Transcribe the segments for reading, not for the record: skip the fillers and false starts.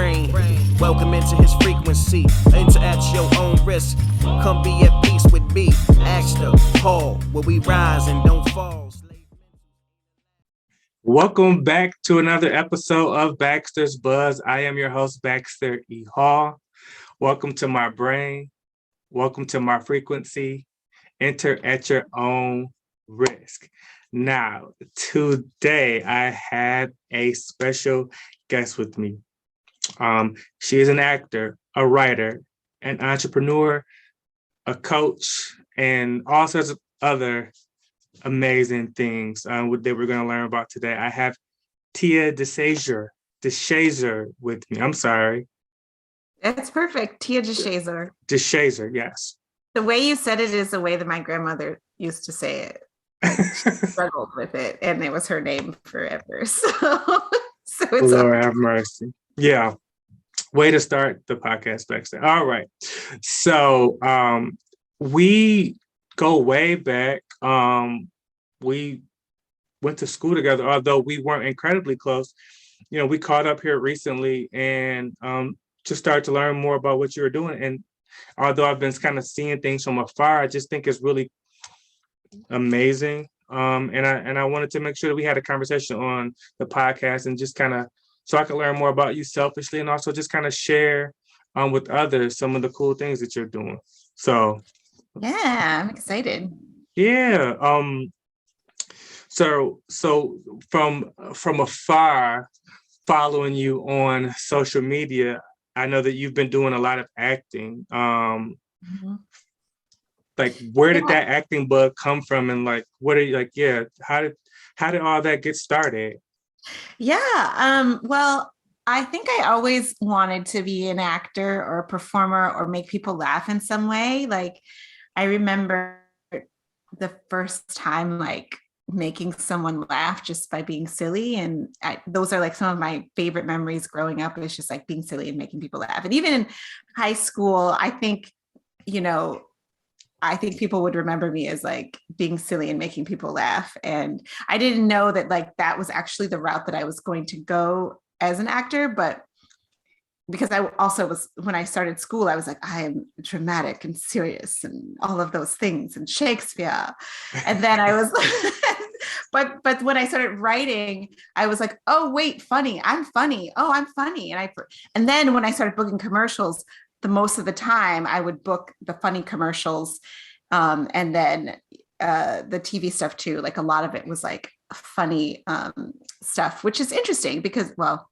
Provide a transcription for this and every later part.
brain. Welcome into his frequency. Enter at your own risk. Come be at peace with me. Ask the Paul, where we rise and don't fall. Welcome back to another episode of Baxter's Buzz. I am your host, Baxter E. Hall. Welcome to my brain. Welcome to my frequency. Enter at your own risk. Now, today I had a special guest with me. She is an actor, a writer, an entrepreneur, a coach, and all sorts of other amazing things that we're going to learn about today. I have Tia DeShazor with me. I'm sorry. That's perfect. Tia DeShazor. DeShazor, yes. The way you said it is the way that my grandmother used to say it. She struggled with it, and it was her name forever. So it's Lord have mercy. Yeah. Way to start the podcast, Baxter. All right. So we go way back. We went to school together, although we weren't incredibly close. You know, we caught up here recently and just started to learn more about what you were doing. And although I've been kind of seeing things from afar, I just think it's really amazing. And I wanted to make sure that we had a conversation on the podcast and just kind of so I could learn more about you selfishly and also just kind of share with others some of the cool things that you're doing. So yeah, I'm excited. Yeah. So from afar, following you on social media, I know that you've been doing a lot of acting. Like, where did that acting bug come from, and like, what are you like? Yeah, how did all that get started? Yeah. Well, I think I always wanted to be an actor or a performer or make people laugh in some way. Like, I remember the first time like making someone laugh just by being silly. And those are like some of my favorite memories growing up. It's just like being silly and making people laugh. And even in high school, I think people would remember me as like being silly and making people laugh. And I didn't know that like that was actually the route that I was going to go as an actor, but because I also was, when I started school, I was like, I am dramatic and serious and all of those things and Shakespeare. And then I was, but when I started writing, I was like, oh, wait, funny. I'm funny. Oh, I'm funny. And then when I started booking commercials, the most of the time I would book the funny commercials. And then the TV stuff too, like a lot of it was like funny stuff, which is interesting because, well,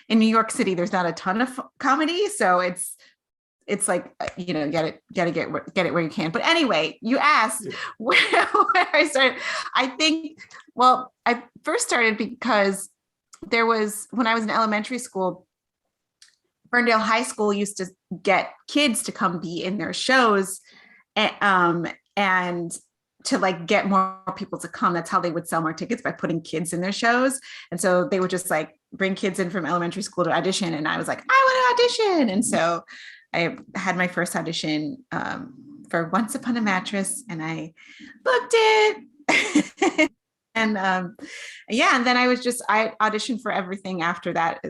in New York City, there's not a ton of comedy. So it's like, get it where you can. But anyway, you asked where I started. I think, well, I first started because when I was in elementary school, Ferndale High School used to get kids to come be in their shows and to like get more people to come. That's how they would sell more tickets, by putting kids in their shows. And so they would just like bring kids in from elementary school to audition. And I was like, I want to audition. And so I had my first audition for Once Upon a Mattress, and I booked it. And and then I auditioned for everything after that,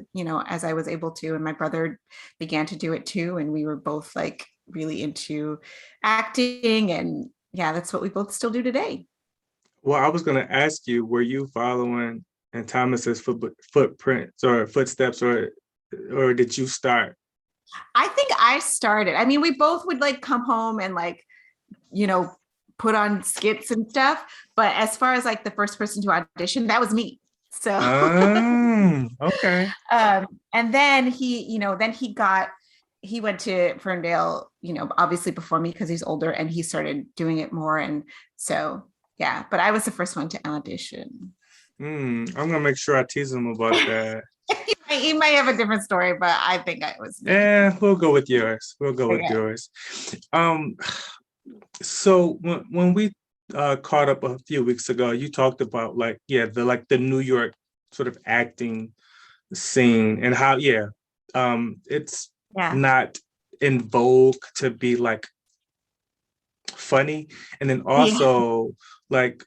as I was able to. And my brother began to do it too. And we were both like really into acting, and yeah, that's what we both still do today. Well, I was going to ask you, were you following in Thomas's footprints or footsteps, or did you start? I think I started. I mean, we both would like come home and like, put on skits and stuff. But as far as like the first person to audition, that was me. So okay. And then he went to Ferndale, obviously before me because he's older, and he started doing it more. And so, yeah, but I was the first one to audition. I'm going to make sure I tease him about that. He might have a different story, but I think I was. Yeah, we'll go with yours. With yours. So when we caught up a few weeks ago, you talked about the New York sort of acting scene and how it's not in vogue to be like funny, and then also like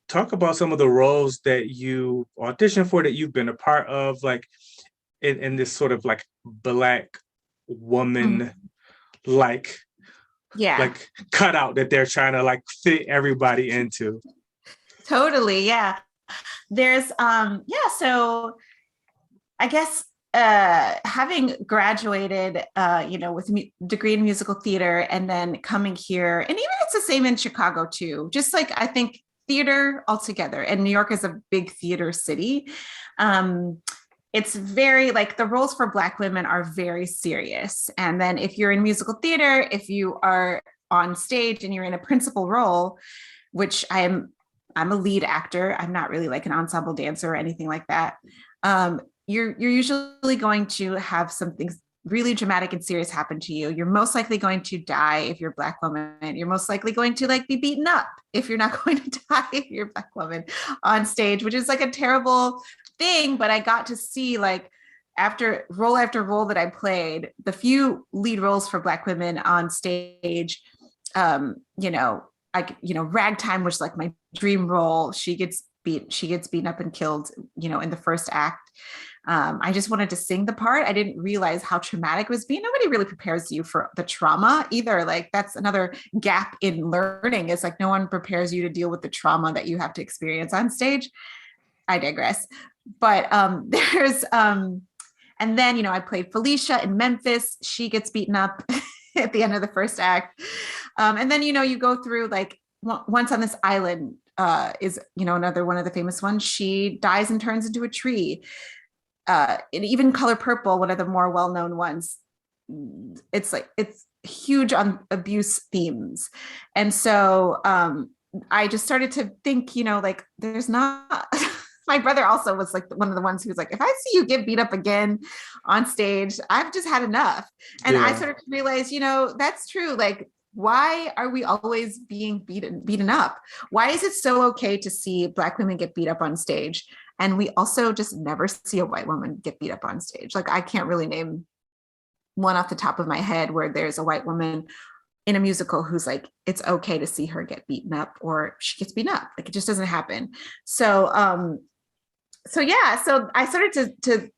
talk about some of the roles that you auditioned for, that you've been a part of. Like, in this sort of like Black woman like Yeah, cutout that they're trying to like fit everybody into. totally. Yeah. There's yeah, so I guess having graduated with degree in musical theater and then coming here, and even it's the same in Chicago too, just like I think theater altogether, and New York is a big theater city. It's very like the roles for Black women are very serious. And then if you're in musical theater, if you are on stage and you're in a principal role, which I'm a lead actor, I'm not really like an ensemble dancer or anything like that. You're usually going to have something really dramatic and serious happen to you. You're most likely going to die if you're a Black woman. You're most likely going to like be beaten up if you're not going to die if you're a Black woman on stage, which is like a terrible thing. But I got to see like after role that I played, the few lead roles for Black women on stage, Ragtime, which is like my dream role, she gets beaten up and killed, in the first act. I just wanted to sing the part. I didn't realize how traumatic it was being. Nobody really prepares you for the trauma either. Like that's another gap in learning. It's like no one prepares you to deal with the trauma that you have to experience on stage. I digress. But there's and then I played Felicia in Memphis. She gets beaten up at the end of the first act. And then you go through like Once on This Island is another one of the famous ones. She dies and turns into a tree. And even Color Purple, one of the more well-known ones, it's huge on abuse themes. And so I just started to think, like there's not my brother also was like one of the ones who was like, if I see you get beat up again on stage, I've just had enough. And I started to realize, that's true. Like, why are we always being beaten up? Why is it so okay to see Black women get beat up on stage? And we also just never see a white woman get beat up on stage. Like I can't really name one off the top of my head where there's a white woman in a musical who's like, it's okay to see her get beaten up or she gets beaten up. Like it just doesn't happen. So so I started to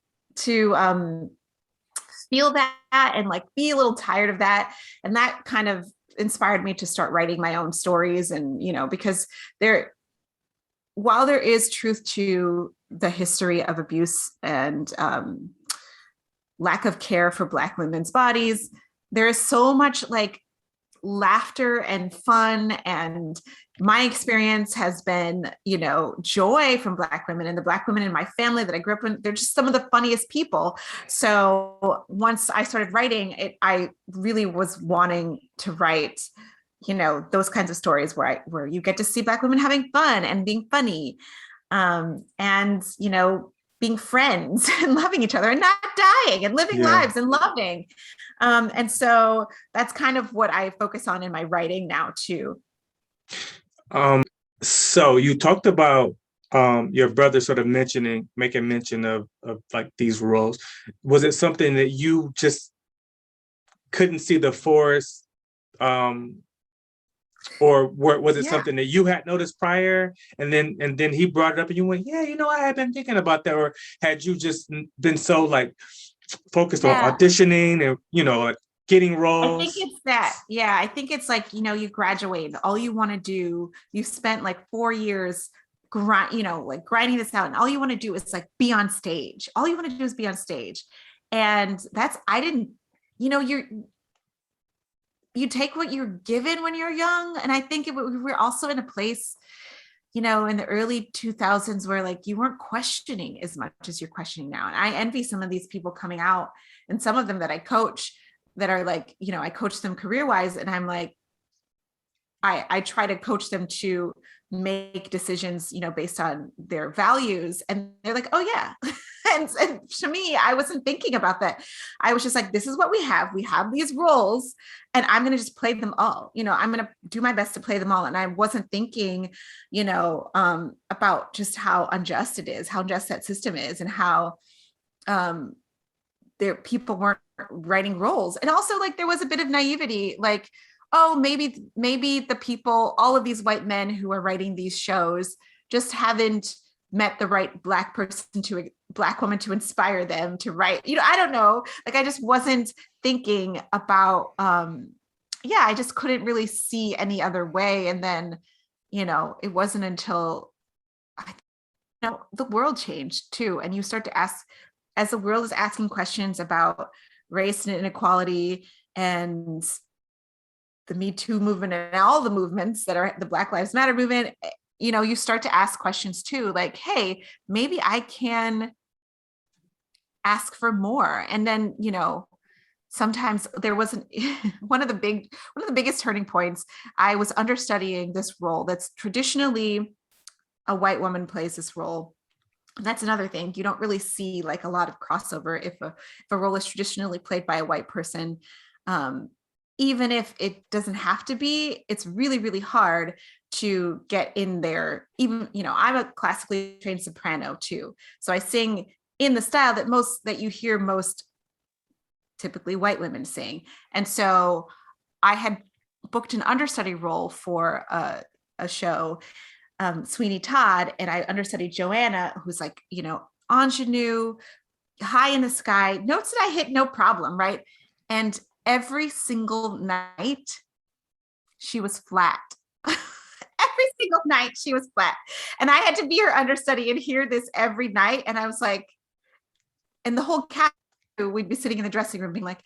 feel that and like be a little tired of that. And that kind of inspired me to start writing my own stories. And, because while there is truth to the history of abuse and lack of care for Black women's bodies, there is so much like laughter and fun. And my experience has been, joy from Black women, and the Black women in my family that I grew up in, they're just some of the funniest people. So once I started writing it, I really was wanting to write, those kinds of stories where you get to see Black women having fun and being funny, and, being friends and loving each other and not dying and living lives and loving. And so that's kind of what I focus on in my writing now too. So you talked about your brother sort of making mention of like these roles. Was it something that you just couldn't see the forest? Or was it something that you had noticed prior and then he brought it up and you went, I had been thinking about that? Or had you just been so like focused on auditioning and, like getting roles? I think it's that. Yeah. I think it's like, you graduate, all you want to do, you spent like 4 years grinding this out. And all you want to do is like be on stage. All you want to do is be on stage. And you take what you're given when you're young. And I think we're also in a place, in the early 2000s where like you weren't questioning as much as you're questioning now. And I envy some of these people coming out, and some of them that I coach that are like, I coach them career-wise, and I'm like, I try to coach them to make decisions, based on their values. And they're like, oh yeah. and to me, I wasn't thinking about that. I was just like, this is what we have. We have these roles and I'm going to just play them all. I'm going to do my best to play them all. And I wasn't thinking, about just how unjust it is, how unjust that system is, and how people weren't writing roles. And also like, there was a bit of naivety, like, oh, maybe the people, all of these white men who are writing these shows just haven't met the right Black person to Black woman to inspire them to write. I don't know. Like, I just wasn't thinking about, I just couldn't really see any other way. And then, it wasn't until the world changed too. And you start to ask, as the world is asking questions about race and inequality and the Me Too movement and all the movements that are the Black Lives Matter movement, you start to ask questions too, like, hey, maybe I can ask for more. And then, sometimes there wasn't one of the biggest turning points. I was understudying this role that's traditionally a white woman plays this role. That's another thing. You don't really see like a lot of crossover if a role is traditionally played by a white person. Even if it doesn't have to be, it's really, really hard to get in there. Even, I'm a classically trained soprano too. So I sing in the style that you hear most typically white women sing. And so I had booked an understudy role for a show, Sweeney Todd, and I understudied Joanna, who's like, ingenue, high in the sky, notes that I hit no problem, right? And every single night she was flat. Every single night she was flat. And I had to be her understudy and hear this every night. And I was like, and the whole cast, we'd be sitting in the dressing room being like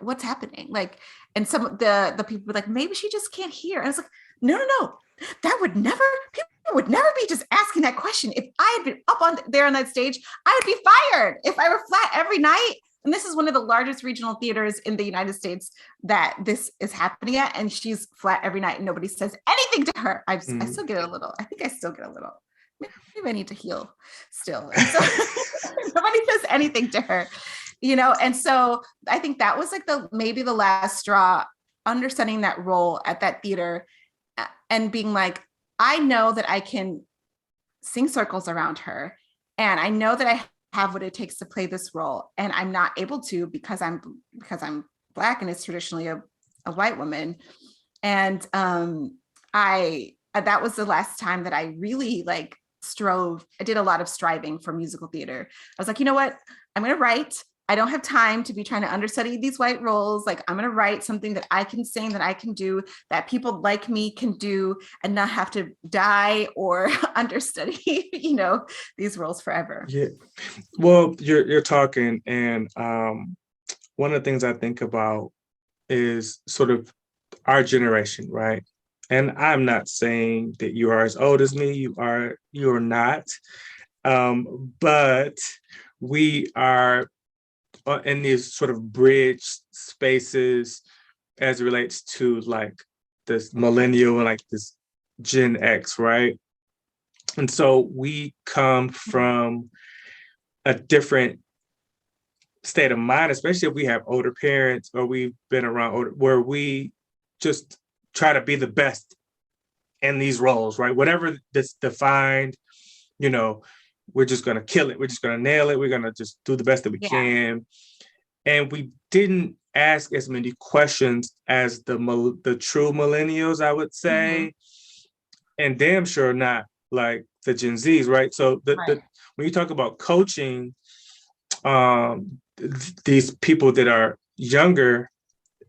what's happening? Like, and some of the people were like, maybe she just can't hear. And I was like, no, that would never, people would never be just asking that question. If I had been up on there on that stage, I would be fired if I were flat every night. And this is one of the largest regional theaters in the United States that this is happening at. And she's flat every night and nobody says anything to her. I still get a little, I think I still get a little, maybe I need to heal still. And so nobody says anything to her, And so I think that was like maybe the last straw, understanding that role at that theater and being like, I know that I can sing circles around her. And I know that I have what it takes to play this role. And I'm not able to because I'm Black and it's traditionally a white woman. And that was the last time that I really like strove. I did a lot of striving for musical theater. I was like, you know what? I'm going to write. I don't have time to be trying to understudy these white roles. Like, I'm going to write something that I can sing, that I can do, that people like me can do, and not have to die or understudy, these roles forever. Yeah. Well, you're talking, and one of the things I think about is sort of our generation, right? And I'm not saying that you are as old as me. You're not. But we are in these sort of bridge spaces as it relates to like this millennial and like this Gen X, right? And so we come from a different state of mind, especially if we have older parents or we've been around older, where we just try to be the best in these roles, right? Whatever that's defined, we're just going to kill it. We're just going to nail it. We're going to just do the best that we can. And we didn't ask as many questions as the true millennials, I would say. And damn sure not like the Gen Zs, right? So when you talk about coaching, these people that are younger,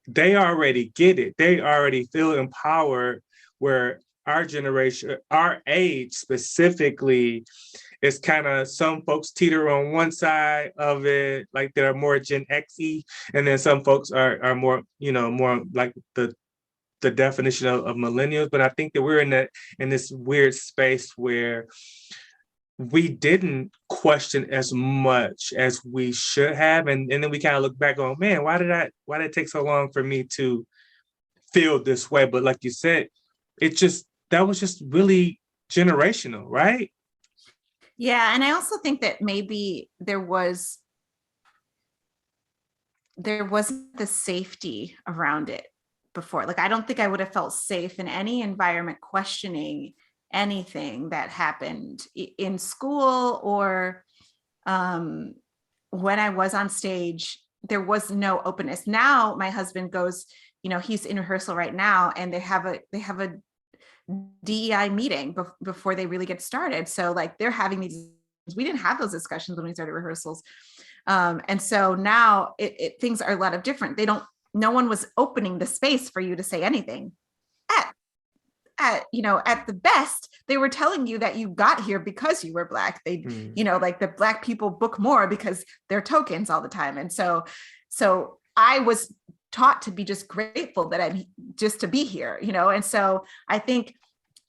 they already get it. They already feel empowered, where our generation, our age specifically, is kind of, some folks teeter on one side of it, like they're more Gen X-y, and then some folks are more, more like the definition of millennials. But I think that we're in this weird space where we didn't question as much as we should have, and then we kind of look back on, man, why did it take so long for me to feel this way? But like you said, that was just really generational, right? Yeah. And I also think that maybe there wasn't the safety around it before. Like, I don't think I would have felt safe in any environment questioning anything that happened in school or when I was on stage. There was no openness. Now my husband goes, he's in rehearsal right now, and they have a DEI meeting before they really get started. So like they're having these, we didn't have those discussions when we started rehearsals. And so now things are a lot of different. No one was opening the space for you to say anything. At the best, they were telling you that you got here because you were Black. They, like the Black people book more because they're tokens all the time. And so I was taught to be just grateful that I'm just to be here, And so I think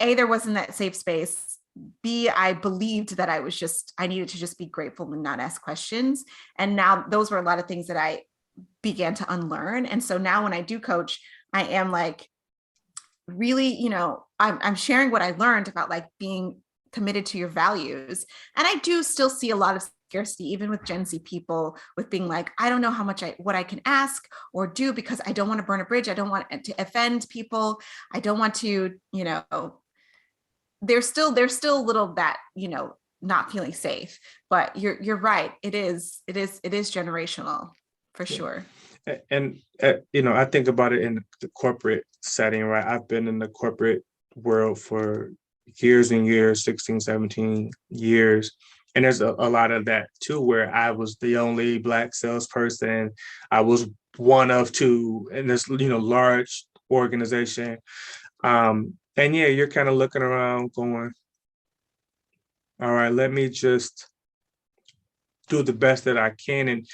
A, there wasn't that safe space. B, I believed that I needed to just be grateful and not ask questions. And now those were a lot of things that I began to unlearn. And so now when I do coach, I am like, really, I'm sharing what I learned about like being committed to your values. And I do still see a lot of scarcity, even with Gen Z people, with being like, I don't know what I can ask or do because I don't want to burn a bridge. I don't want to offend people. I don't want to, there's still a little that, not feeling safe, but you're right. It is generational for sure. And I think about it in the corporate setting, right? I've been in the corporate world for years and years, 16, 17 years. And there's a lot of that too, where I was the only Black salesperson. I was one of two in this, large organization. And yeah, you're kind of looking around going, all right, let me just do the best that I can. And,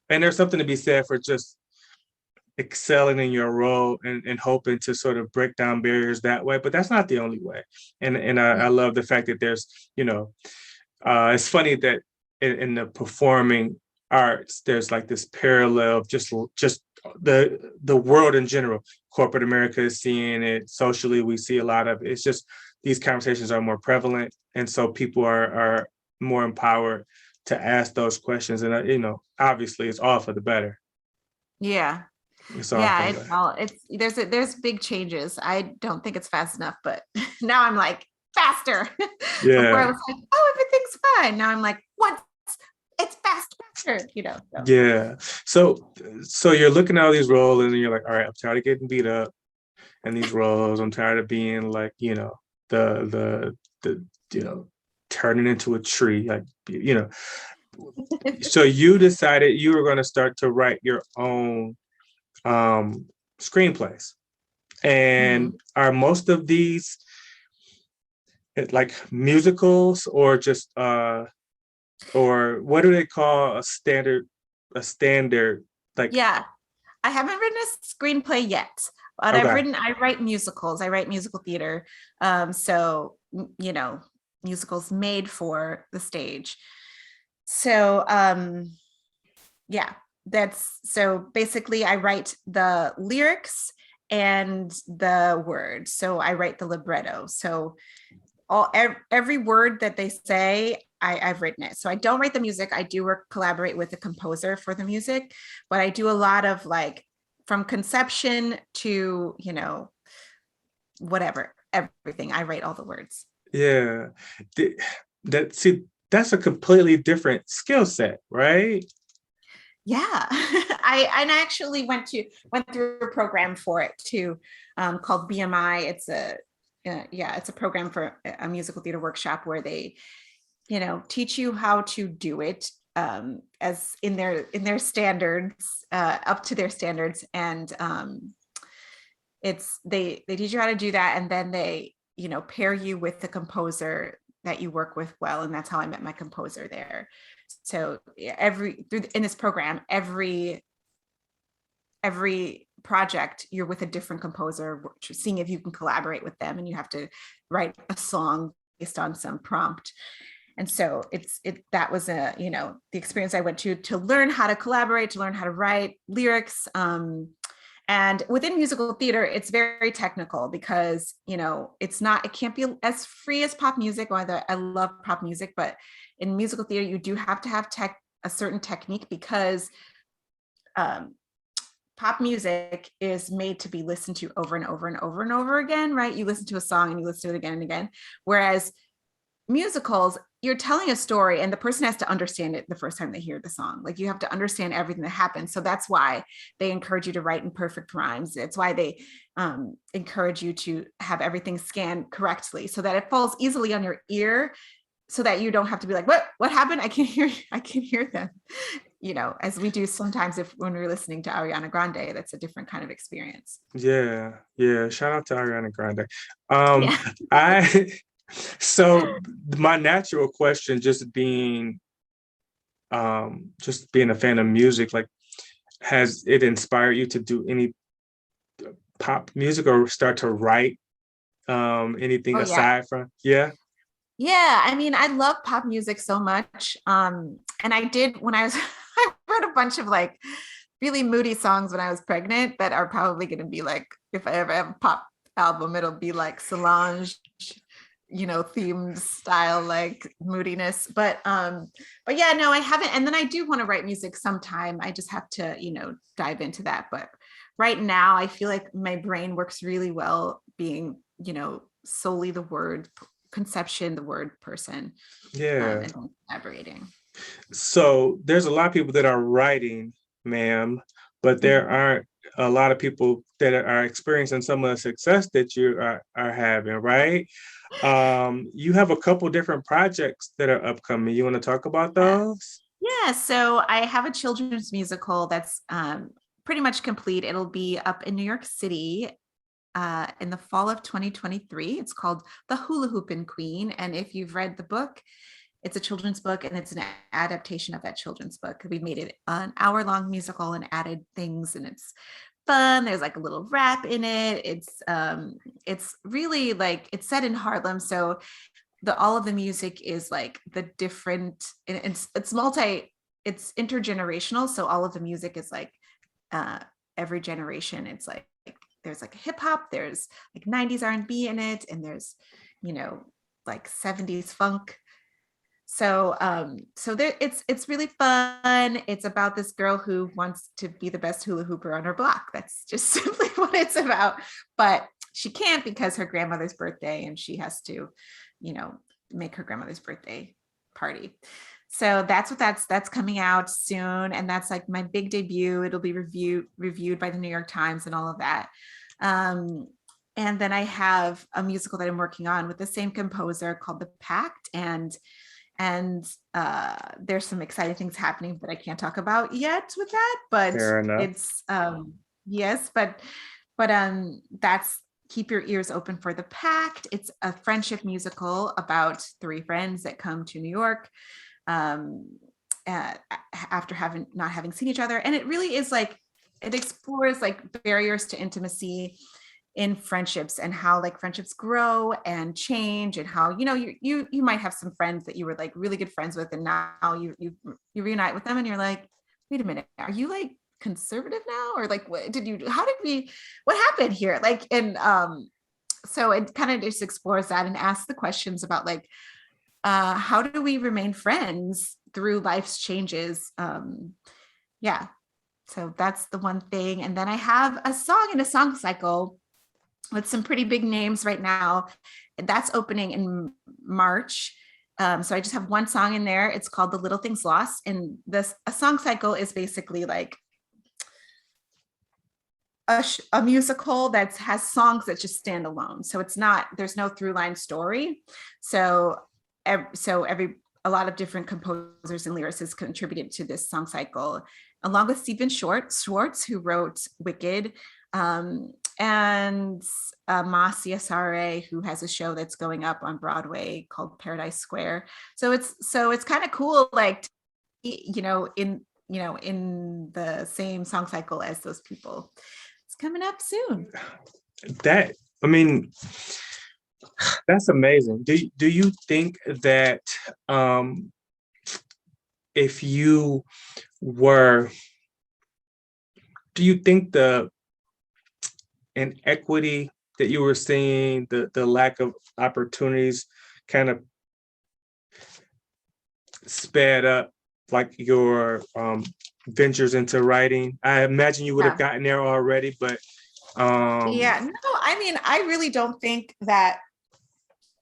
and there's something to be said for just excelling in your role and hoping to sort of break down barriers that way. But that's not the only way. And I love the fact that there's, it's funny that in the performing arts, there's like this parallel of just the world in general. Corporate America is seeing it. Socially, we see a lot of it. It's just these conversations are more prevalent. And so people are more empowered to ask those questions. And, obviously it's all for the better. Yeah. There's big changes. I don't think it's fast enough, but now I'm like faster. Yeah. Before I was like, oh, everything's fine. Now I'm like, what? It's faster, So. Yeah. So you're looking at all these roles and you're like, all right, I'm tired of getting beat up in these roles. I'm tired of being like, the turning into a tree, like, So you decided you were going to start to write your own screenplays. And are most of these like musicals or just or what do they call a standard like? Yeah, I haven't written a screenplay yet, but Okay. I write musicals. I write musical theater. So, musicals made for the stage. So, yeah, so basically I write the lyrics and the words. So I write the libretto. So every word that they say, I've written it. So I don't write the music. I do collaborate with the composer for the music, but I do a lot of like from conception to, whatever, everything. I write all the words. Yeah. That's a completely different skill set, right? Yeah. I actually went through a program for it too, called BMI. It's a program for a musical theater workshop where they, teach you how to do it as in their standards, up to their standards. And they teach you how to do that. And then they, pair you with the composer that you work with well. And that's how I met my composer there. So in this program, every project, you're with a different composer, seeing if you can collaborate with them, and you have to write a song based on some prompt. And so that was the experience I went to learn how to collaborate, to learn how to write lyrics. And within musical theater, it's very technical because, it can't be as free as pop music. Although I love pop music, but in musical theater, you do have to have a certain technique because pop music is made to be listened to over and over and over and over again, right? You listen to a song and you listen to it again and again. Whereas musicals, you're telling a story and the person has to understand it the first time they hear the song. Like you have to understand everything that happens. So that's why they encourage you to write in perfect rhymes. It's why they encourage you to have everything scanned correctly so that it falls easily on your ear, so that you don't have to be like, what happened? I can't hear them. You know, as we do sometimes when we're listening to Ariana Grande, that's a different kind of experience. Yeah. Shout out to Ariana Grande. Yeah. So my natural question, just being a fan of music, like, has it inspired you to do any pop music or start to write anything Oh yeah. aside from? Yeah. Yeah, I mean, I love pop music so much. And I did when I was I wrote a bunch of like really moody songs when I was pregnant that are probably going to be like, if I ever have a pop album, it'll be like Solange, you know, themed style, like moodiness. But yeah, no, I haven't. And then I do want to write music sometime. I just have to, you know, dive into that. But right now I feel like my brain works really well being, you know, solely the word conception, the word person, Yeah. and collaborating. So there's a lot of people that are writing, ma'am, but there aren't a lot of people that are experiencing some of the success that you are having, right? You have a couple different projects that are upcoming. You want to talk about those? Yeah, so I have a children's musical that's pretty much complete. It'll be up in New York City in the fall of 2023. It's called The Hula Hoopin' Queen. And if you've read the book, it's a children's book and it's an adaptation of that children's book. We made it an hour-long musical and added things, and it's fun. There's like a little rap in it. It's really like, it's set in Harlem. So all of the music is like the different, it's it's intergenerational. So all of the music is like every generation. It's like there's like hip hop, there's like 90s R&B in it, and there's, you know, like 70s funk. So there, it's really fun. It's about this girl who wants to be the best hula hooper on her block. That's just simply what it's about. But she can't because her grandmother's birthday, and she has to, you know, make her grandmother's birthday party. So that's coming out soon, and that's like my big debut. It'll be reviewed by the New York Times and all of that. And then I have a musical that I'm working on with the same composer called The Pact, and there's some exciting things happening that I can't talk about yet with that, but Fair enough. it's yes, but that's, keep your ears open for The Pact. It's a friendship musical about three friends that come to New York after not having seen each other, and it really is like, it explores like barriers to intimacy in friendships and how like friendships grow and change, and how, you know, you might have some friends that you were like really good friends with, and now you reunite with them and you're like, wait a minute, are you like conservative now, or like what happened here, like, and so it kind of just explores that and asks the questions about like how do we remain friends through life's changes. Yeah, so that's the one thing. And then I have a song in a song cycle with some pretty big names right now. That's opening in March. So I just have one song in there. It's called The Little Things Lost. And a song cycle is basically like a musical that has songs that just stand alone. So there's no through line story. So a lot of different composers and lyricists contributed to this song cycle, along with Stephen Schwartz, who wrote Wicked, and Marcia Sare, who has a show that's going up on Broadway called Paradise Square. So it's kind of cool, like, you know, in the same song cycle as those people. It's coming up soon. That's amazing. Do you think that if you were, do you think the inequity that you were seeing, the lack of opportunities kind of sped up like your ventures into writing? I imagine you would have gotten there already, but yeah, no, I mean, I really don't think that.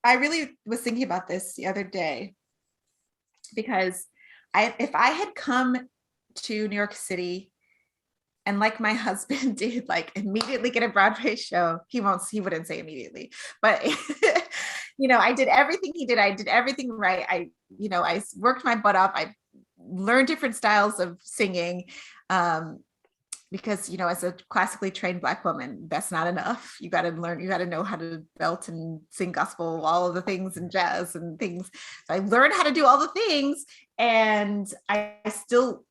I really was thinking about this the other day. because if I had come to New York City and like my husband did, like immediately get a Broadway show, he wouldn't say immediately, but I did everything he did. I did everything right. I worked my butt off. I learned different styles of singing. Because as a classically trained Black woman, that's not enough. You got to know how to belt and sing gospel, all of the things, and jazz and things. So I learned how to do all the things, and I still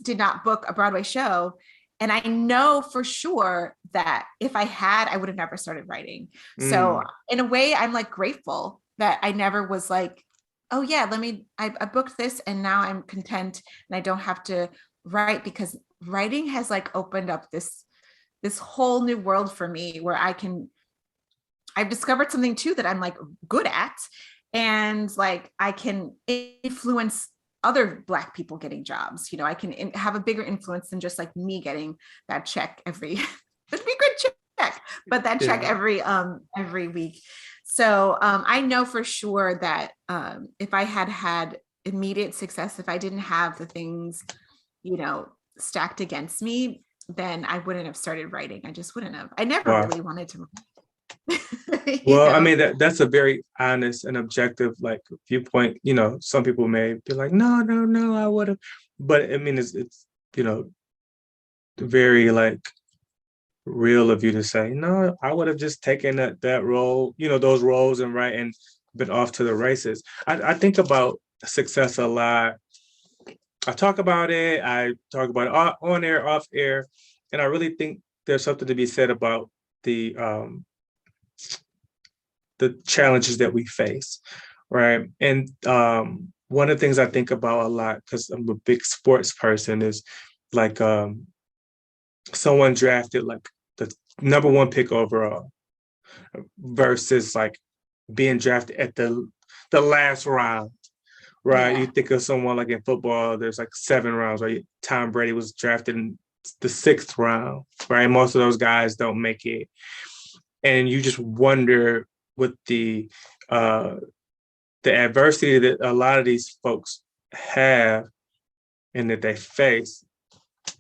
did not book a Broadway show. And I know for sure that if I had, I would have never started writing. So in a way, I'm like grateful that I never was like, oh yeah, I booked this and now I'm content and I don't have to write, because writing has like opened up this whole new world for me where I've discovered something too that I'm like good at, and like I can influence other Black people getting jobs. I can have a bigger influence than just like me getting that check every it'd be a good check, but that check every week. So I know for sure that if I had immediate success, if I didn't have the things stacked against me, then I wouldn't have started writing. I just wouldn't have. I never really wanted to write. Well, I mean, that's a very honest and objective like viewpoint. Some people may be like, no, I would have, but I mean, it's very like real of you to say, no, I would have just taken that role, those roles and been off to the races. I think about success a lot. I talk about it. I talk about it on air, off air, and I really think there's something to be said about the challenges that we face, right? And one of the things I think about a lot, because I'm a big sports person, is like someone drafted like the number 1 pick overall versus like being drafted at the last round. Right. Yeah. You think of someone like in football, there's like 7 rounds, right? Tom Brady was drafted in the 6th round, right? Most of those guys don't make it. And you just wonder with the adversity that a lot of these folks have and that they face,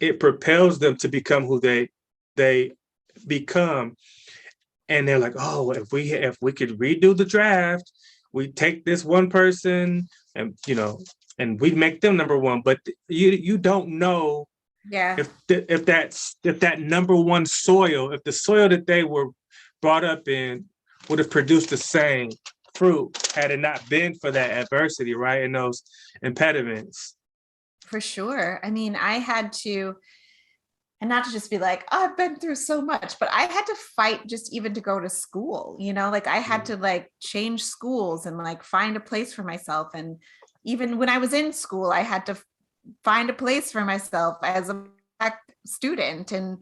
it propels them to become who they become. And they're like, oh, if we could redo the draft, we take this one person and and we make them number 1, but you don't know if that number 1 soil, if the soil that they were brought up in would have produced the same fruit had it not been for that adversity, right? And those impediments. For sure. I mean, I had to, and not to just be like, oh, I've been through so much, but I had to fight just even to go to school, like I had to like change schools and like find a place for myself. And even when I was in school, I had to find a place for myself as a Black student and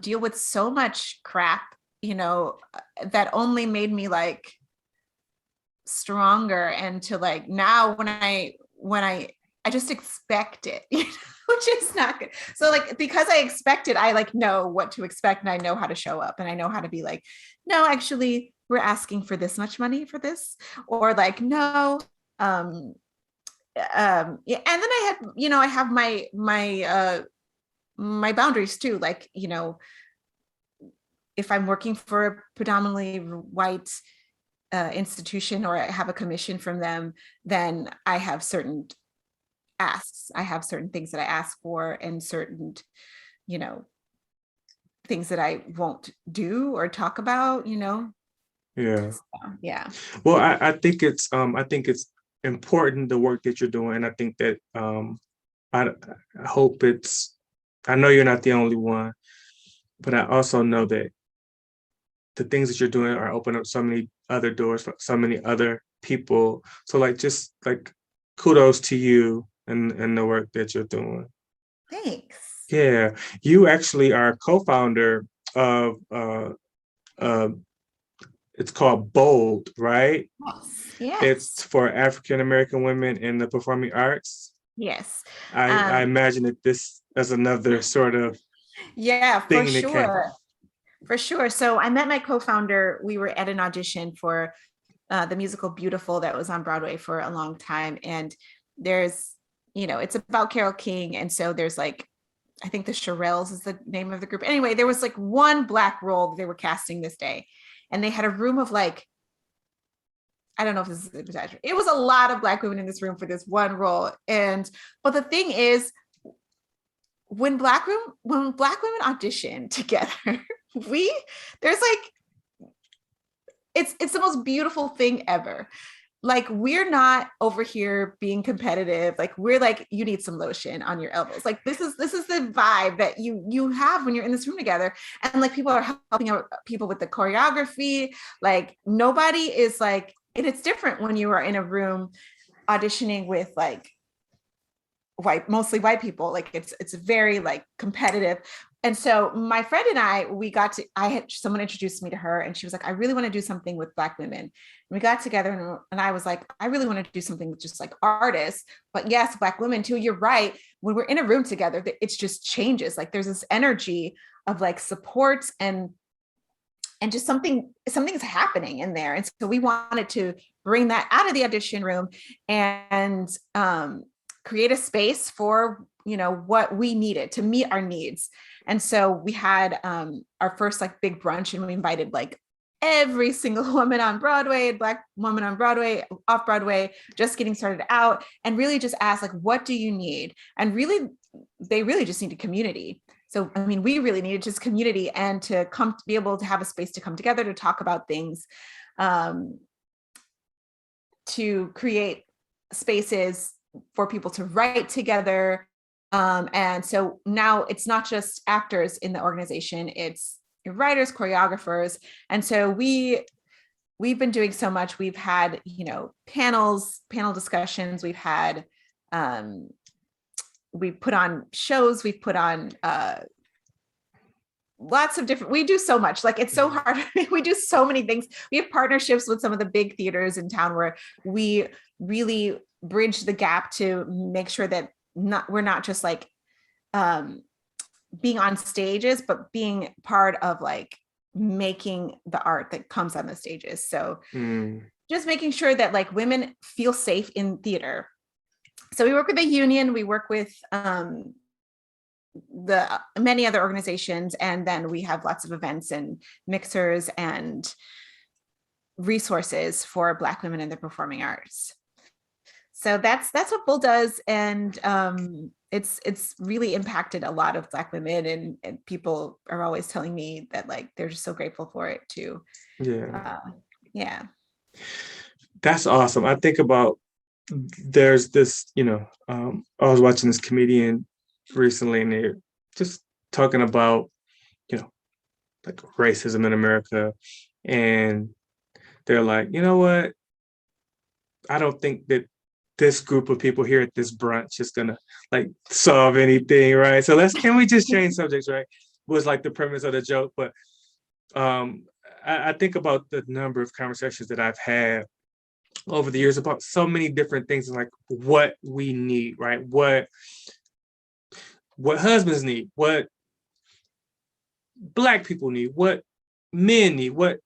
deal with so much crap, that only made me like stronger. And to like now when I just expect it, which is not good. So like, because I expect it, I like know what to expect and I know how to show up and I know how to be like, no, actually we're asking for this much money for this, or like, no. Yeah. And then I have my boundaries too. Like, if I'm working for a predominantly white institution or I have a commission from them, then I have certain asks. I have certain things that I ask for and certain, things that I won't do or talk about, Yeah. So, yeah. Well, I think it's important, the work that you're doing. And I think that I hope I know you're not the only one, but I also know that the things that you're doing are opening up so many other doors for so many other people. So like, just like kudos to you and the work that you're doing. Thanks. Yeah. You actually are a co-founder of it's called Bold, right? Yes. It's for African American women in the performing arts. Yes. I imagine that this is another sort of for sure. For sure. So I met my co-founder. We were at an audition for the musical Beautiful that was on Broadway for a long time. And there's, it's about Carole King. And so there's like, I think the Shirelles is the name of the group. Anyway, there was like one Black role that they were casting this day. And they had a room of like, I don't know if this is an exaggeration. It was a lot of Black women in this room for this one role. But the thing is, when Black women audition together, there's like, it's the most beautiful thing ever. Like, we're not over here being competitive. Like, we're like, you need some lotion on your elbows. Like, this is the vibe that you have when you're in this room together. And like, people are helping out people with the choreography. Like, nobody is like, and it's different when you are in a room auditioning with like mostly white people. Like, it's very like competitive. And so my friend and I, someone introduced me to her, and she was like, I really want to do something with Black women. And we got together, and I was like, I really want to do something with just like artists, but yes, Black women too. You're right. When we're in a room together, it's just changes. Like, there's this energy of like support and just something's happening in there. And so we wanted to bring that out of the audition room and create a space for, what we needed to meet our needs. And so we had our first like big brunch, and we invited like every single woman on Broadway, Black woman on Broadway, off Broadway, just getting started out, and really just asked like, what do you need? And really, they really just needed community. So, I mean, we really needed just community and to be able to have a space to come together, to talk about things, to create spaces for people to write together. And so now it's not just actors in the organization, it's writers, choreographers. And so we've been doing so much. We've had, panel discussions. We've had, we've put on shows. We've put on lots of different, we do so much. Like, it's so hard. We do so many things. We have partnerships with some of the big theaters in town where we really bridge the gap to make sure that we're not just like being on stages, but being part of like making the art that comes on the stages. So just making sure that like women feel safe in theater. So we work with the union, we work with the many other organizations, and then we have lots of events and mixers and resources for Black women in the performing arts. So that's what Bull does, and it's really impacted a lot of Black women, and people are always telling me that like they're just so grateful for it too. Yeah. That's awesome. I think about, there's this, I was watching this comedian recently, and they're just talking about, like racism in America, and they're like, you know what? I don't think that this group of people here at this brunch is gonna like solve anything, right? So can we just change subjects, right? Was like the premise of the joke. But I think about the number of conversations that I've had over the years about so many different things, like what we need, right? What husbands need, what Black people need, what men need, what,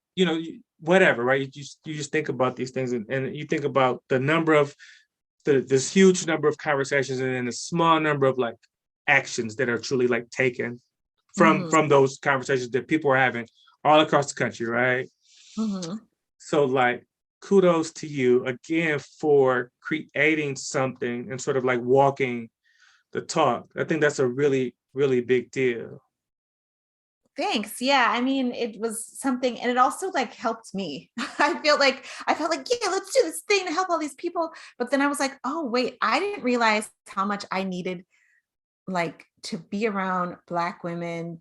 whatever, right? You just think about these things, and you think about the number of this huge number of conversations, and then a small number of like actions that are truly like taken from those conversations that people are having all across the country, right? So like, kudos to you again for creating something and sort of like walking the talk. I think that's a really, really big deal. Thanks. Yeah. I mean, it was something, and it also like helped me. I felt like, yeah, let's do this thing to help all these people. But then I was like, oh, wait, I didn't realize how much I needed like to be around Black women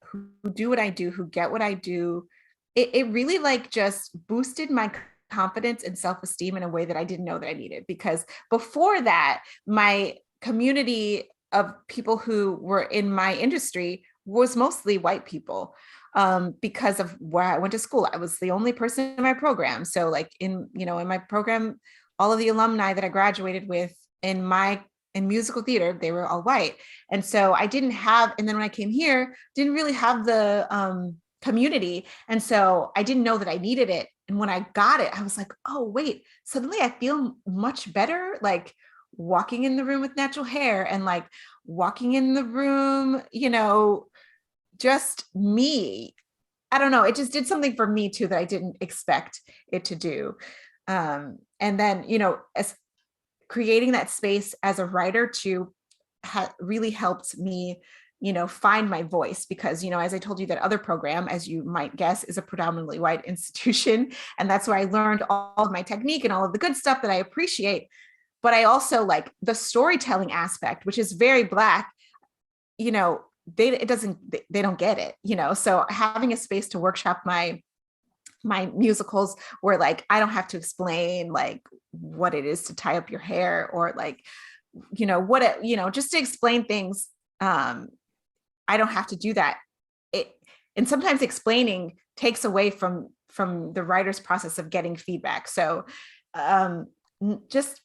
who do what I do, who get what I do. It really like just boosted my confidence and self-esteem in a way that I didn't know that I needed, because before that, my community of people who were in my industry was mostly white people, because of where I went to school. I was the only person in my program. So like in my program, all of the alumni that I graduated with in musical theater, they were all white. And so I didn't have, and then when I came here, didn't really have the community. And so I didn't know that I needed it And when I got it, I was like, oh, wait, suddenly I feel much better. Like walking in the room with natural hair and like walking in the room, just me. I don't know. It just did something for me too that I didn't expect it to do. And then, as creating that space as a writer too really helped me, find my voice because, as I told you, that other program, as you might guess, is a predominantly white institution. And that's where I learned all of my technique and all of the good stuff that I appreciate. But I also like the storytelling aspect, which is very Black, they don't get it. So having a space to workshop my musicals where like I don't have to explain like what it is to tie up your hair or like just to explain things. I don't have to do that. And sometimes explaining takes away from the writer's process of getting feedback. So just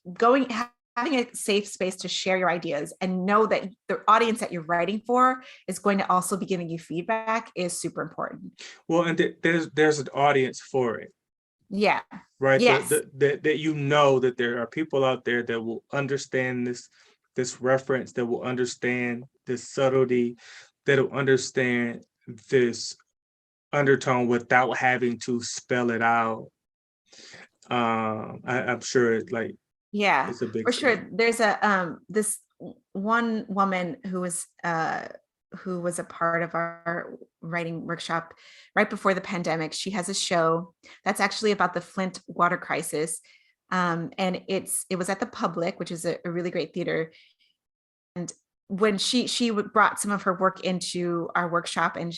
having a safe space to share your ideas and know that the audience that you're writing for is going to also be giving you feedback is super important. Well, and there's an audience for it. Yeah. Right. Yes. That that there are people out there that will understand this reference, that will understand this subtlety, that will understand this undertone without having to spell it out. I'm sure it's like, yeah, it's a big for sure. thing. There's this one woman who was a part of our writing workshop right before the pandemic. She has a show that's actually about the Flint water crisis. And it was at the Public, which is a really great theater. And when she brought some of her work into our workshop and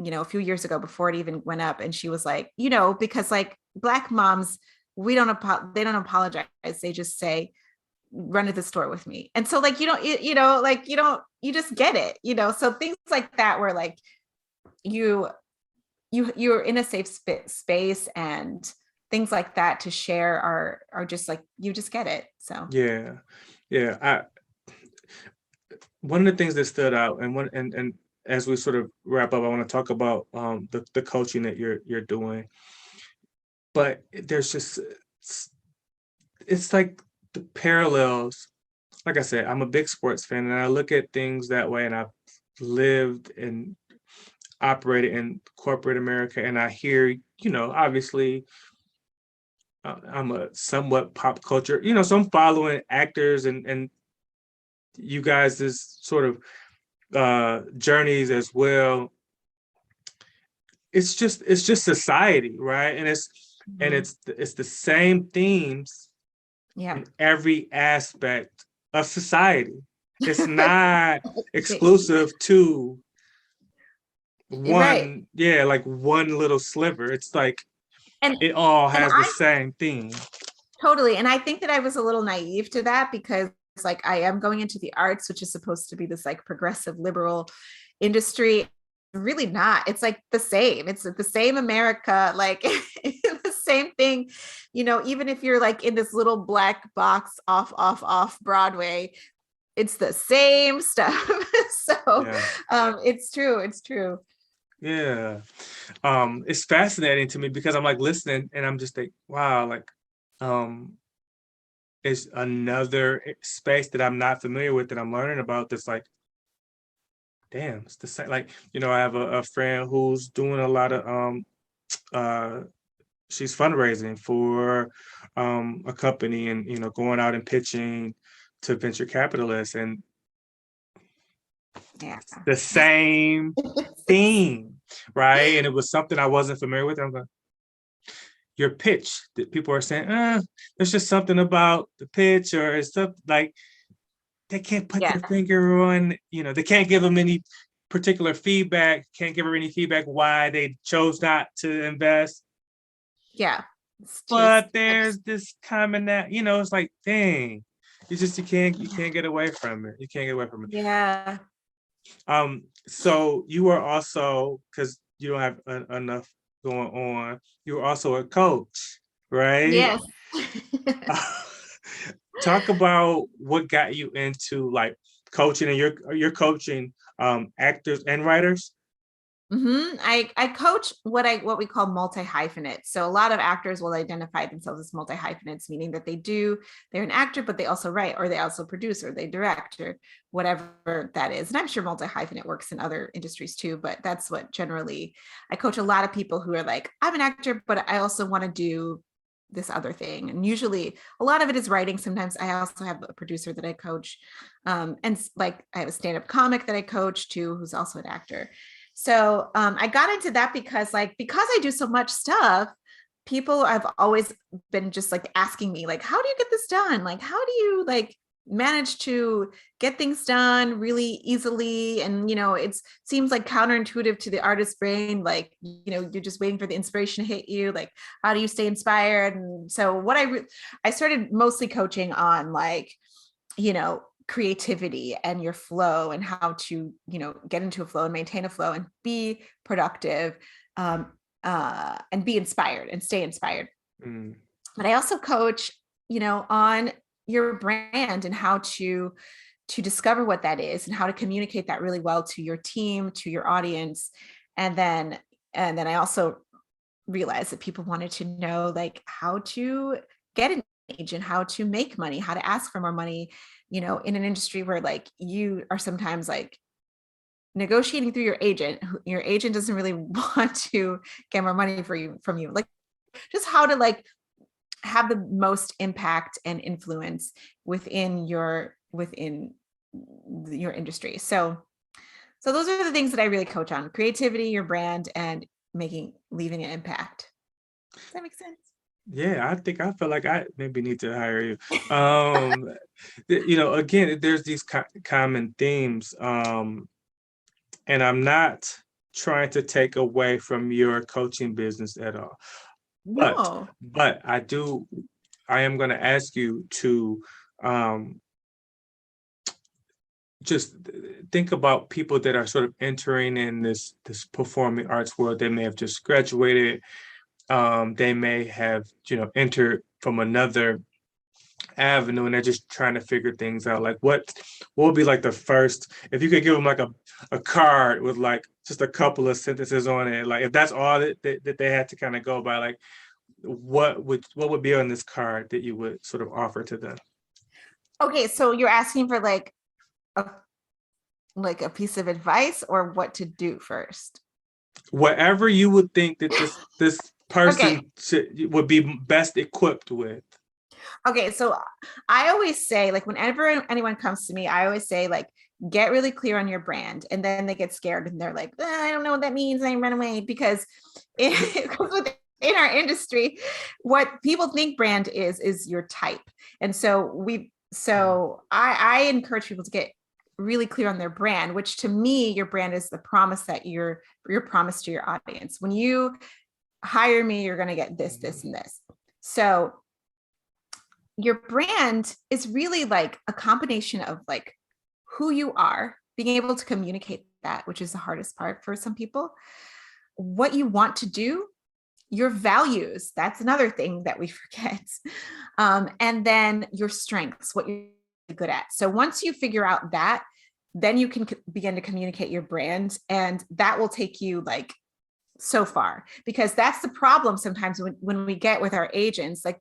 a few years ago before it even went up, and she was like, because like Black moms, they don't apologize. They just say, run to the store with me. And so like, you just get it, so things like that, where like you're in a safe space and things like that to share are just like, you just get it. So yeah. One of the things that stood out, and as we sort of wrap up, I want to talk about the coaching that you're doing. But there's just, it's like the parallels. Like I said, I'm a big sports fan, and I look at things that way, and I've lived and operated in corporate America, and I hear, obviously, I'm a somewhat pop culture, so I'm following actors and you guys' is sort of journeys as well. It's just society, right? And it's the same themes in every aspect of society. It's not exclusive to one, right. like one little sliver. It's like And it all has the same theme. Totally. And I think that I was a little naive to that because like I am going into the arts, which is supposed to be this like progressive liberal industry. Really not. It's like the same. It's the same America, like the same thing, even if you're like in this little black box off Broadway, it's the same stuff. So it's true. Yeah. It's fascinating to me because I'm like listening and I'm just like, wow, like it's another space that I'm not familiar with that I'm learning about that's like, damn, it's the same. Like, I have a friend who's doing a lot of she's fundraising for a company and going out and pitching to venture capitalists, and the same theme, right? And it was something I wasn't familiar with. I'm like, your pitch that people are saying, there's just something about the pitch or it's stuff like they can't put their finger on, they can't give them any particular feedback, can't give her any feedback why they chose not to invest. Yeah. But there's this common that, it's like, dang, you can't get away from it. You can't get away from it. Yeah. So you are also, because you don't have enough going on, you're also a coach, right? Yes. Talk about what got you into like coaching, and you're coaching actors and writers. I coach what we call multi-hyphenates. So a lot of actors will identify themselves as multi-hyphenates, meaning that they're an actor, but they also write, or they also produce, or they direct, or whatever that is. And I'm sure multi-hyphenate works in other industries too, but that's what generally I coach a lot of people who are like, I'm an actor, but I also want to do this other thing. And usually a lot of it is writing. Sometimes I also have a producer that I coach. And like I have a stand-up comic that I coach too, who's also an actor. So I got into that because I do so much stuff, people have always been just like asking me, like, how do you get this done? Like, how do you like manage to get things done really easily? And, it seems like counterintuitive to the artist's brain. Like, you're just waiting for the inspiration to hit you. Like, how do you stay inspired? And so I started mostly coaching on like, creativity and your flow and how to, get into a flow and maintain a flow and be productive, and be inspired and stay inspired. But I also coach, on your brand and how to discover what that is and how to communicate that really well to your team, to your audience. And then I also realized that people wanted to know like how to get an agent, how to make money, how to ask for more money, in an industry where like you are sometimes like negotiating through your agent doesn't really want to get more money from you. Like just how to like have the most impact and influence within your industry. So those are the things that I really coach on: creativity, your brand, and leaving an impact. Does that make sense? Yeah, I feel like I maybe need to hire you. Again, there's these common themes, and I'm not trying to take away from your coaching business at all. No. But I am going to ask you to just think about people that are sort of entering in this performing arts world. They may have just graduated. They may have, entered from another avenue, and they're just trying to figure things out. Like what would be like the first, if you could give them like a card with like just a couple of sentences on it, like if that's all that they had to kind of go by, like what would be on this card that you would sort of offer to them? Okay, so you're asking for like a piece of advice or what to do first? Whatever you would think that this person would be best equipped with. Okay, so I always say, like, whenever anyone comes to me, I always say, like, get really clear on your brand. And then they get scared and they're like, I don't know what that means. And I run away because in our industry, what people think brand is your type. And so I encourage people to get really clear on their brand, which to me, your brand is the promise that your promise to your audience. When you hire me, you're going to get this, this, and this. So your brand is really like a combination of like who you are, being able to communicate that, which is the hardest part for some people, what you want to do, your values, that's another thing that we forget, and then your strengths, what you're good at. So once you figure out that, then you can begin to communicate your brand, and that will take you like so far, because that's the problem sometimes when we get with our agents. Like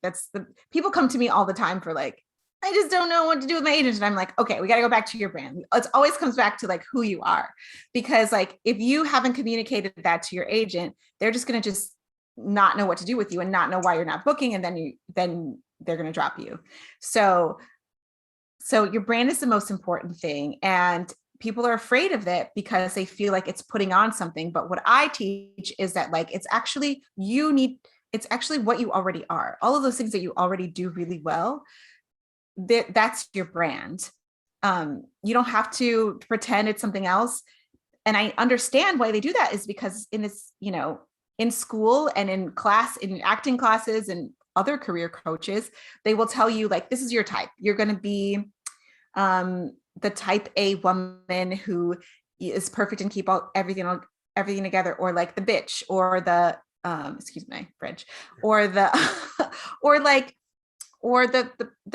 people come to me all the time for like, I just don't know what to do with my agent. And I'm like, okay, we got to go back to your brand. It always comes back to like who you are, because like if you haven't communicated that to your agent, they're just going to just not know what to do with you and not know why you're not booking, and then they're going to drop you. So your brand is the most important thing, and people are afraid of it because they feel like it's putting on something. But what I teach is that like it's actually what you already are. All of those things that you already do really well, that's your brand. You don't have to pretend it's something else. And I understand why they do that is because in this, in school and in class, in acting classes and other career coaches, they will tell you like, this is your type. You're going to be the type A woman who is perfect and keep everything together, or like the bitch, or the excuse my French, or the or the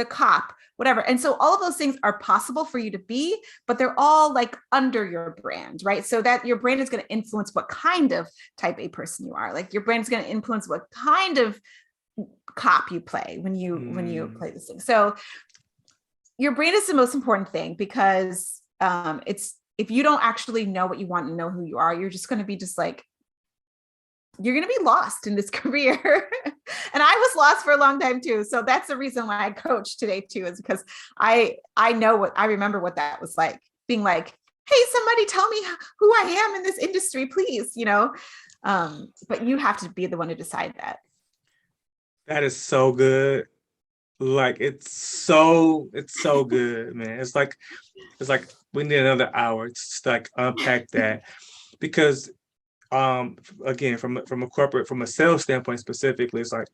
cop, whatever. And so all of those things are possible for you to be, but they're all like under your brand, right? So that your brand is going to influence what kind of type A person you are. Like your brand is going to influence what kind of cop you play when you play this thing. So your brand is the most important thing, because it's, if you don't actually know what you want and know who you are, you're just going to be just like, you're going to be lost in this career. And I was lost for a long time too. So that's the reason why I coach today too, is because I remember what that was like, being like, hey, somebody tell me who I am in this industry, please, but you have to be the one to decide that. That is so good. Like it's so good, man. It's like we need another hour to just like unpack that, because again, from a corporate, from a sales standpoint specifically, it's like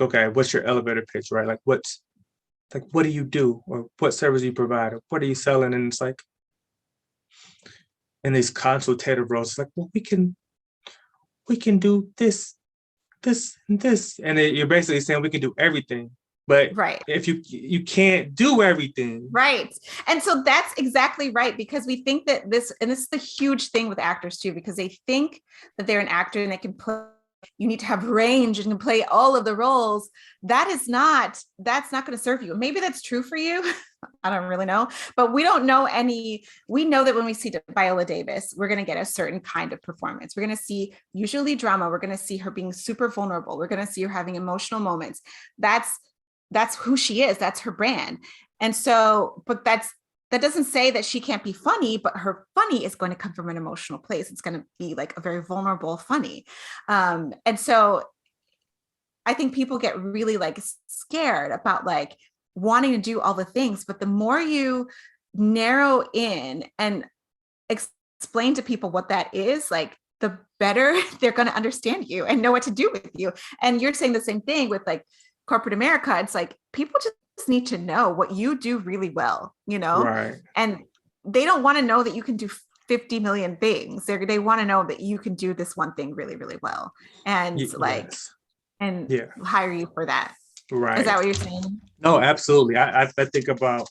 okay, what's your elevator pitch, right? Like what do you do, or what service do you provide, or what are you selling? And it's like in these consultative roles, it's like, well, we can do this, and this, and you're basically saying we can do everything. But right, if you can't do everything. Right. And so that's exactly right, because we think that this is the huge thing with actors too, because they think that they're an actor and they can play, you need to have range and can play all of the roles. That's not going to serve you. Maybe that's true for you. I don't really know, but we don't know we know that when we see Viola Davis, we're going to get a certain kind of performance. We're going to see usually drama. We're going to see her being super vulnerable. We're going to see her having emotional moments. That's who she is. That's her brand. And so, but that doesn't say that she can't be funny, but her funny is going to come from an emotional place. It's going to be like a very vulnerable funny. And so I think people get really like scared about like wanting to do all the things, but the more you narrow in and explain to people what that is, like the better they're going to understand you and know what to do with you. And you're saying the same thing with like corporate America. It's like people just need to know what you do really well, Right. And they don't want to know that you can do 50 million things. They want to know that you can do this one thing really, really well. And hire you for that. Right. Is that what you're saying? No, absolutely. I think about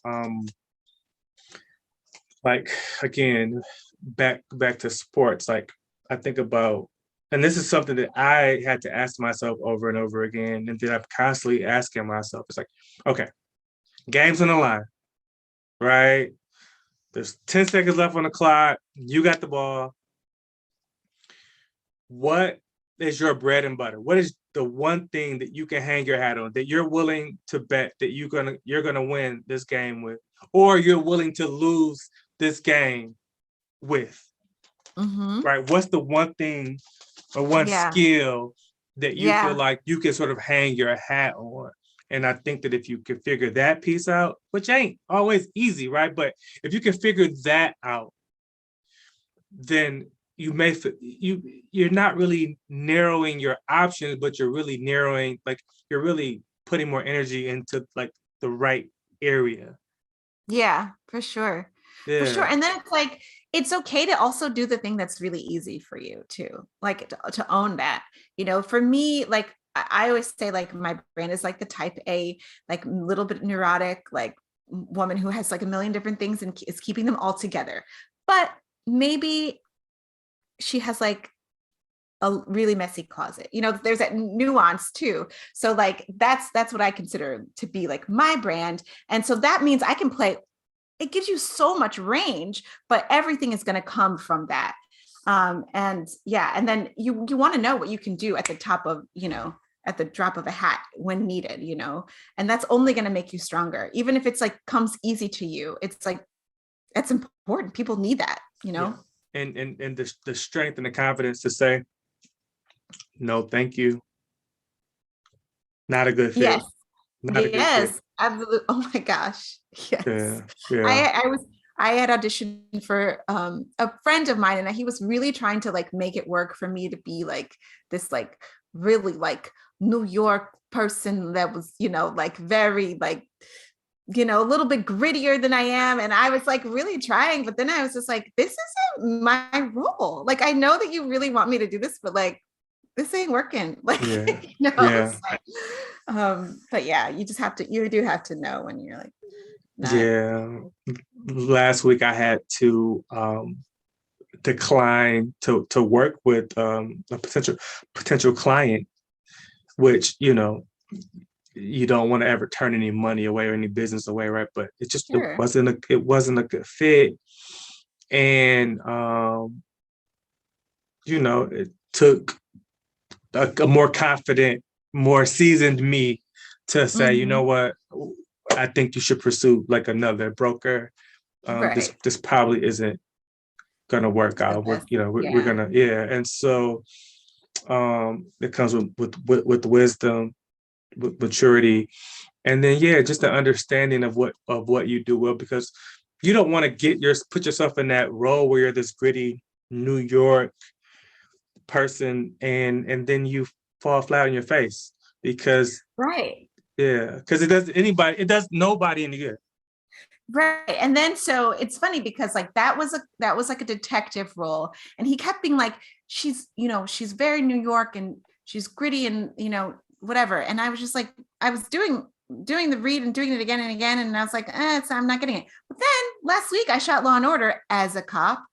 like, again, back to sports. Like I think about, and this is something that I had to ask myself over and over again, and that I'm constantly asking myself. It's like, okay, game's on the line, right? There's 10 seconds left on the clock. You got the ball. What is your bread and butter? What is the one thing that you can hang your hat on, that you're willing to bet that you're gonna win this game with, or you're willing to lose this game with? Mm-hmm. Right? What's the one thing or one skill that you feel like you can sort of hang your hat on? And I think that if you can figure that piece out, which ain't always easy, right? But if you can figure that out, then you're not really narrowing your options, but you're really narrowing, like you're really putting more energy into like the right area. Yeah, for sure. Yeah. For sure. And then it's like, it's okay to also do the thing that's really easy for you too, like to own that, for me, like I always say, like my brand is like the type A, like little bit neurotic, like woman who has like a million different things and is keeping them all together. But maybe she has like a really messy closet, there's that nuance too. So like, that's what I consider to be like my brand. And so that means I can play, it gives you so much range, but everything is going to come from that. And then you want to know what you can do at the top of, at the drop of a hat when needed, and that's only going to make you stronger. Even if it's like comes easy to you, it's like, that's important. People need that, Yeah. And the strength and the confidence to say, no, thank you. Not a good fit. Yes. Not a good fit. Absolutely. Oh my gosh. Yes. Yeah. I had auditioned for a friend of mine, and he was really trying to like make it work for me to be like this, like really like New York person that was, like very like, a little bit grittier than I am. And I was like really trying, but then I was just like, this isn't my role. Like, I know that you really want me to do this, but like, this ain't working. Like, Yeah. so, but yeah, you do have to know when you're like, not. Yeah. Last week I had to decline to work with a potential client, which, you don't want to ever turn any money away or any business away, right? But Sure. it wasn't a good fit. And it took a more confident, more seasoned me to say, you know what, I think you should pursue like another broker. Right. This probably isn't gonna work out. We're gonna, yeah. And so it comes with wisdom, with maturity, and then just the understanding of what you do well, because you don't want to put yourself in that role where you're this gritty New York person and then you fall flat on your face because right. because it does nobody any good. Right. And then so it's funny because like that was like a detective role, and he kept being like, she's very New York and she's gritty and whatever. And I was just like, I was doing the read and doing it again and again, and I was like, I'm not getting it. But then last week I shot Law and Order as a cop.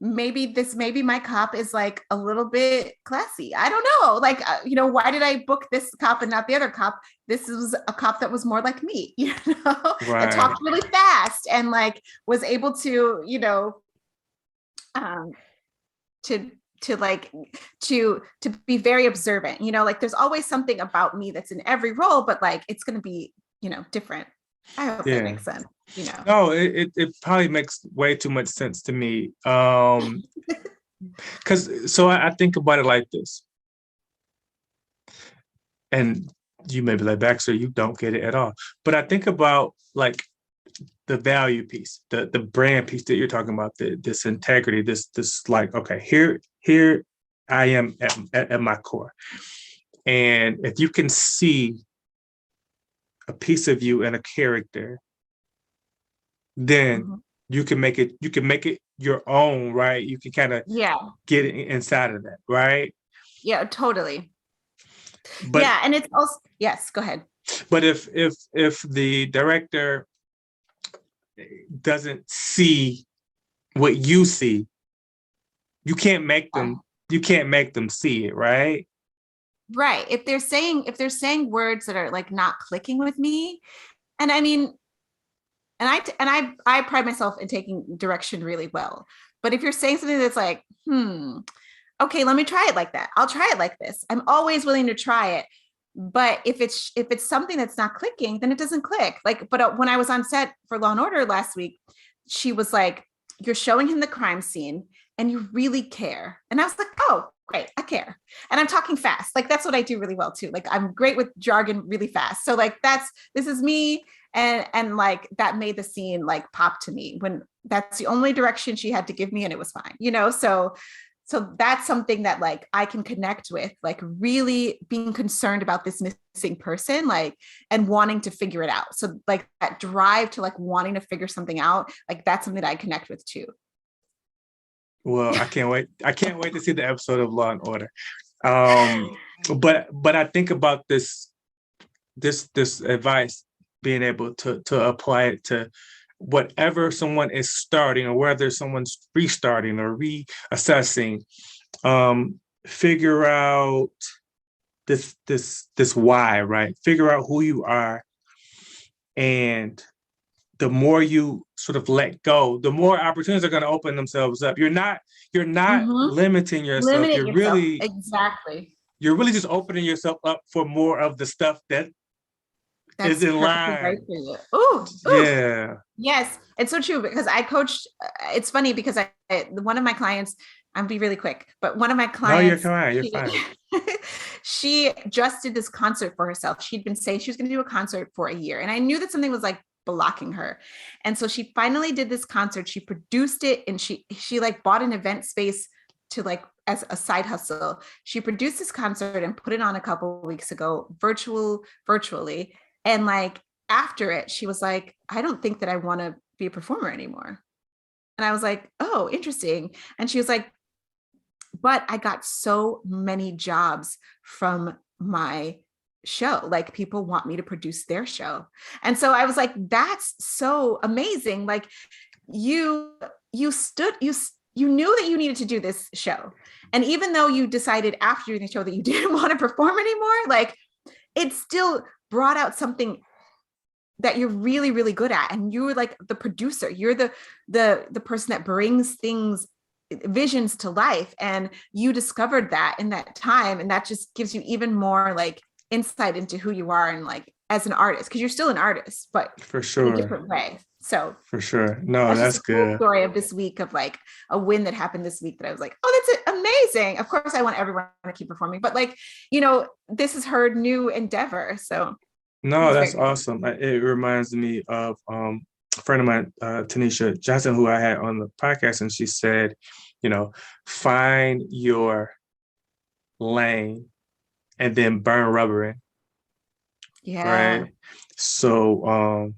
Maybe my cop is like a little bit classy. I don't know. Like, why did I book this cop and not the other cop? This was a cop that was more like me, that talked really fast and like was able to, to be very observant, like there's always something about me that's in every role, but like, it's going to be, different. I hope that makes sense. No, it probably makes way too much sense to me. Because so I think about it like this, and you may be like, Baxter, you don't get it at all. But I think about like the value piece, the brand piece that you're talking about, this integrity, this like, okay, here I am at my core, and if you can see a piece of you and a character, then you can make it your own, right? You can kind of get inside of that, right? Yeah, totally. But and it's also, yes, go ahead. But if the director doesn't see what you see, you can't make them see it, right? Right. If they're saying words that are like not clicking with me, and I mean, and I pride myself in taking direction really well. But if you're saying something that's like, okay, let me try it like that. I'll try it like this. I'm always willing to try it. But if it's something that's not clicking, then it doesn't click. Like, but when I was on set for Law and Order last week, she was like, you're showing him the crime scene and you really care. And I was like, oh, great, I care. And I'm talking fast. Like, that's what I do really well too. Like, I'm great with jargon really fast. So like, this is me. And like, that made the scene like pop to me when that's the only direction she had to give me and it was fine, so that's something that like I can connect with, like really being concerned about this missing person, like, and wanting to figure it out. So like that drive to like wanting to figure something out, like that's something that I connect with too. Well, I can't wait. I can't wait to see the episode of Law and Order. But I think about this advice, being able to apply it to whatever someone is starting, or whether someone's restarting or reassessing. Figure out this why, right? Figure out who you are, and the more you sort of let go, the more opportunities are going to open themselves up. You're not limiting yourself. Exactly. You're really just opening yourself up for more of the stuff that's is in line. Right for you. Ooh, yeah. Yes, it's so true, because I coached. It's funny because one of my clients, I'll be really quick, but one of my clients. No, you're fine. She just did this concert for herself. She'd been saying she was going to do a concert for a year, and I knew that something was like blocking her. And so she finally did this concert. She produced it, and she like bought an event space to like as a side hustle. She produced this concert and put it on a couple of weeks ago, virtually. And like after it, she was like, I don't think that I want to be a performer anymore. And I was like, oh, interesting. And she was like, but I got so many jobs from my show. Like people want me to produce their show. And so I was like, that's so amazing. Like you knew that you needed to do this show. And even though you decided after doing the show that you didn't want to perform anymore, like it still brought out something that you're really, really good at. And you were like the producer, you're the person that brings visions to life. And you discovered that in that time. And that just gives you even more like insight into who you are and like as an artist, because you're still an artist, but for sure, in a different way. So for sure. No, that's good. Cool story of this week of like a win that happened this week that I was like, oh, that's amazing. Of course I want everyone to keep performing, but like, this is her new endeavor. So no, that's awesome. It reminds me of a friend of mine, Tanisha Johnson, who I had on the podcast, and she said, find your lane and then burn rubber in. Yeah. Right. So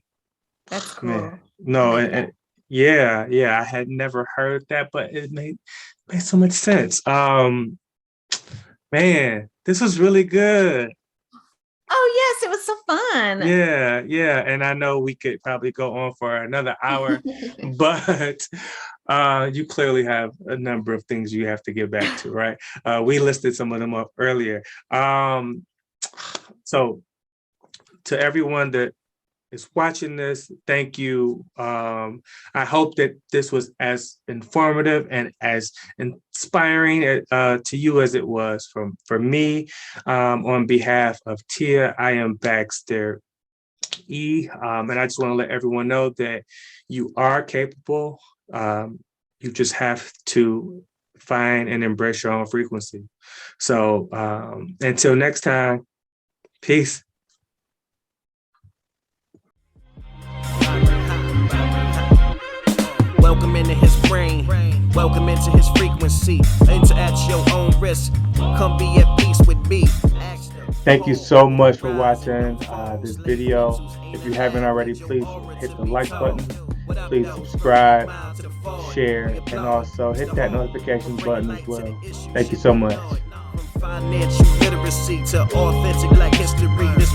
that's cool. Man, no, I had never heard that, but it made so much sense. Man, this was really good. Oh yes, it was so fun. Yeah. And I know we could probably go on for another hour, but you clearly have a number of things you have to get back to, right? We listed some of them up earlier. So to everyone that is watching this, thank you. I hope that this was as informative and as inspiring to you as it was for me. On behalf of Tia, I am Baxter E. And I just want to let everyone know that you are capable. You just have to find and embrace your own frequency. So until next time, peace. Welcome into his brain, welcome into his frequency. Enter at your own risk, come be at peace with me. Thank you so much for watching this video. If you haven't already, please hit the like button, please subscribe, share, and also hit that notification button as well. Thank you so much. Financial literacy to authentic Black history. This